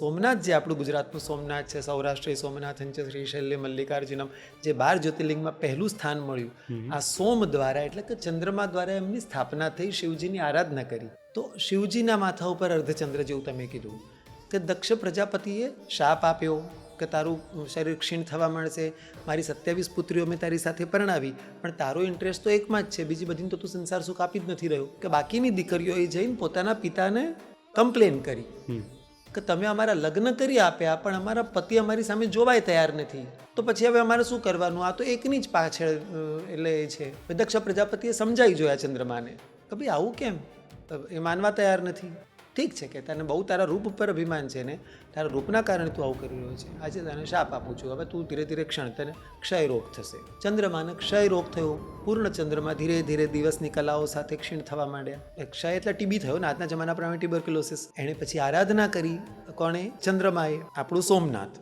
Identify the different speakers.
Speaker 1: સોમનાથ જે આપણું ગુજરાતનું સોમનાથ છે, સૌરાષ્ટ્રીય સોમનાથન છે, શ્રીશૈલ્ય મલ્લિકાર્જુનમ, જે 12 જ્યોતિર્લિંગમાં પહેલું સ્થાન મળ્યું આ સોમ દ્વારા, એટલે કે ચંદ્રમા દ્વારા એમની સ્થાપના થઈ, શિવજીની આરાધના કરી. તો શિવજીના માથા ઉપર અર્ધચંદ્ર, જેવું તમે કીધું કે દક્ષ પ્રજાપતિએ શાપ આપ્યો કે તારું શરીર ક્ષીણ થવા માંડશે, મારી 27 પુત્રીઓ મેં તારી સાથે પરણાવી, પણ તારો ઇન્ટરેસ્ટ તો એકમાં જ છે, બીજી બધીને તો તું સંસાર સુખ આપી જ નથી રહ્યો. કે બાકીની દીકરીઓએ જઈને પોતાના પિતાને કમ્પ્લેન કરી કે તમે અમારા લગ્ન કરી આપ્યા પણ અમારા પતિ અમારી સામે જોવાય તૈયાર નથી, તો પછી હવે અમારે શું કરવાનું? આ તો એકની જ પાછળ એટલે એ છે. દક્ષ પ્રજાપતિએ સમજાવી જોયા ચંદ્રમાને કે ભાઈ આવું કેમ, એ માનવા તૈયાર નથી. ઠીક છે કે તને બહુ તારા રૂપ ઉપર અભિમાન છે ને, તારા રૂપના કારણે તું આવું કરી રહ્યો છે, આજે તને શાપ આપું છું, હવે તું ધીરે ધીરે તને ક્ષય રોગ થશે. ચંદ્રમાને ક્ષય રોગ થયો. પૂર્ણ ચંદ્રમાં ધીરે ધીરે દિવસની કલાઓ સાથે ક્ષીણ થવા માંડ્યા. ક્ષય એટલે ટીબી થયો ને, આજના જમાના પ્રમાણે ટ્યુબરક્યુલોસિસ. એણે પછી આરાધના કરી, કોણે? ચંદ્રમાએ, આપણું સોમનાથ.